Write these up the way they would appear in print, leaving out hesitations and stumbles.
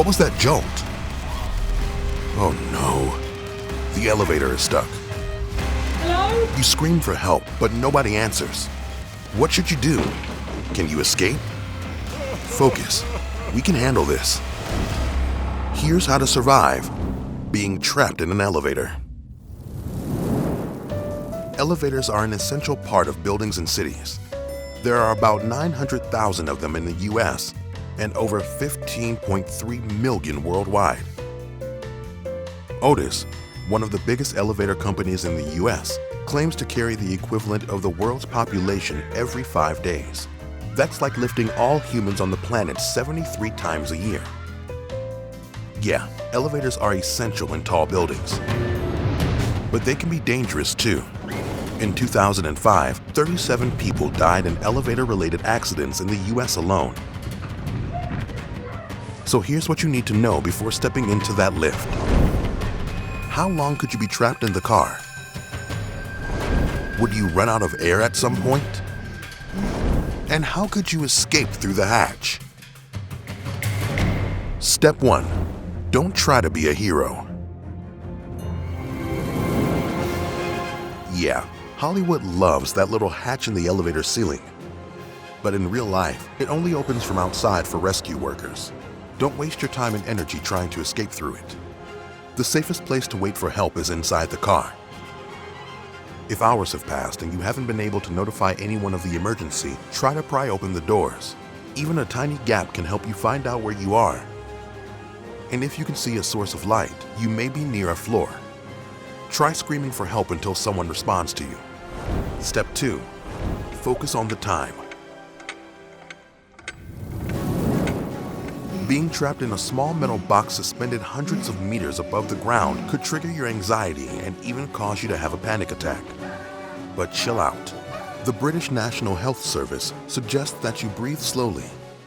What was that jolt? Oh no. The elevator is stuck. Hello? You scream for help, but nobody answers. What should you do? Can you escape? Focus. We can handle this. Here's how to survive being trapped in an elevator. Elevators are an essential part of buildings and cities. There are about 900,000 of them in the US and over 15.3 million worldwide. Otis, one of the biggest elevator companies in the US, claims to carry the equivalent of the world's population every 5 days. That's like lifting all humans on the planet 73 times a year. Yeah, elevators are essential in tall buildings. But they can be dangerous too. In 2005, 37 people died in elevator-related accidents in the US alone. So here's what you need to know before stepping into that lift. How long could you be trapped in the car? Would you run out of air at some point? And how could you escape through the hatch? Step 1. Don't try to be a hero. Yeah, Hollywood loves that little hatch in the elevator ceiling. But in real life, it only opens from outside for rescue workers. Don't waste your time and energy trying to escape through it. The safest place to wait for help is inside the car. If hours have passed and you haven't been able to notify anyone of the emergency, try to pry open the doors. Even a tiny gap can help you find out where you are. And if you can see a source of light, you may be near a floor. Try screaming for help until someone responds to you. Step 2. Focus on the time. Being trapped in a small metal box suspended hundreds of meters above the ground could trigger your anxiety and even cause you to have a panic attack. But chill out. The British National Health Service suggests that you breathe slowly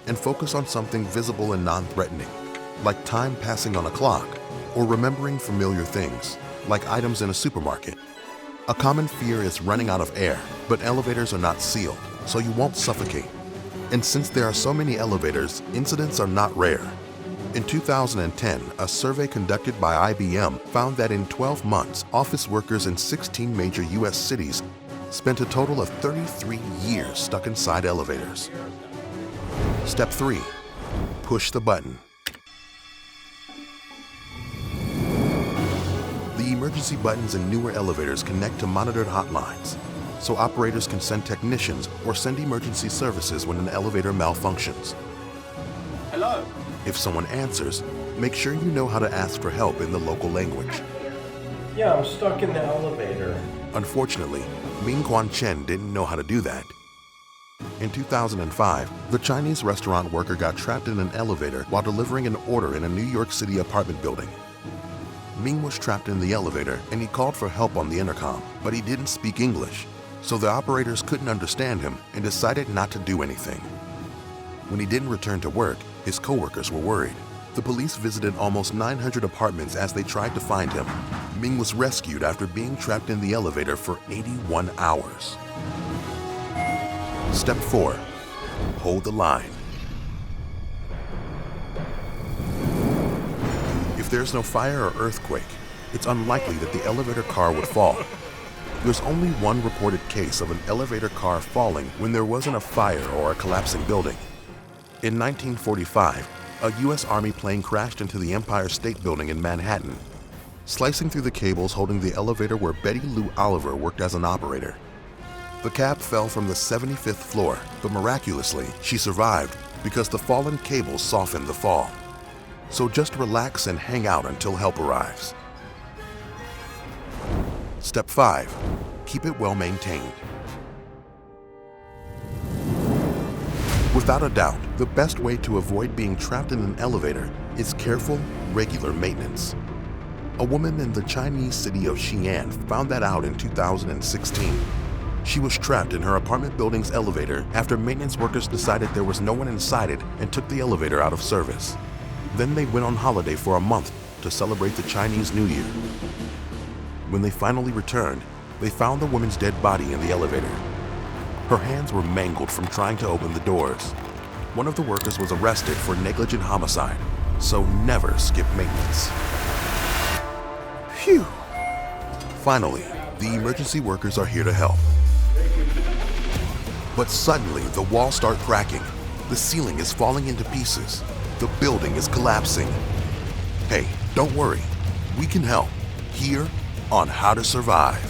and focus on something visible and non-threatening, like time passing on a clock or remembering familiar things, like items in a supermarket. A common fear is running out of air, but elevators are not sealed, so you won't suffocate. And since there are so many elevators, incidents are not rare. In 2010, a survey conducted by IBM found that in 12 months, office workers in 16 major US cities spent a total of 33 years stuck inside elevators. Step 3. Push the button. The emergency buttons in newer elevators connect to monitored hotlines, so operators can send technicians or send emergency services when an elevator malfunctions. Hello? If someone answers, make sure you know how to ask for help in the local language. Yeah, I'm stuck in the elevator. Unfortunately, Ming Quan Chen didn't know how to do that. In 2005, the Chinese restaurant worker got trapped in an elevator while delivering an order in a New York City apartment building. Ming was trapped in the elevator and he called for help on the intercom, but he didn't speak English, so the operators couldn't understand him and decided not to do anything. When he didn't return to work, his coworkers were worried. The police visited almost 900 apartments as they tried to find him. Ming was rescued after being trapped in the elevator for 81 hours. Step 4. Hold the line. If there's no fire or earthquake, it's unlikely that the elevator car would fall. There's only one reported case of an elevator car falling when there wasn't a fire or a collapsing building. In 1945, a US Army plane crashed into the Empire State Building in Manhattan, slicing through the cables holding the elevator where Betty Lou Oliver worked as an operator. The cab fell from the 75th floor, but miraculously, she survived because the fallen cables softened the fall. So just relax and hang out until help arrives. Step 5. Keep it well maintained. Without a doubt, the best way to avoid being trapped in an elevator is careful, regular maintenance. A woman in the Chinese city of Xi'an found that out in 2016. She was trapped in her apartment building's elevator after maintenance workers decided there was no one inside it and took the elevator out of service. Then they went on holiday for a month to celebrate the Chinese New Year. When they finally returned, they found the woman's dead body in the elevator. Her hands were mangled from trying to open the doors. One of the workers was arrested for negligent homicide. So never skip maintenance. Phew! Finally, the emergency workers are here to help. But suddenly, the walls start cracking. The ceiling is falling into pieces. The building is collapsing. Hey, don't worry. We can help. Here on How to Survive.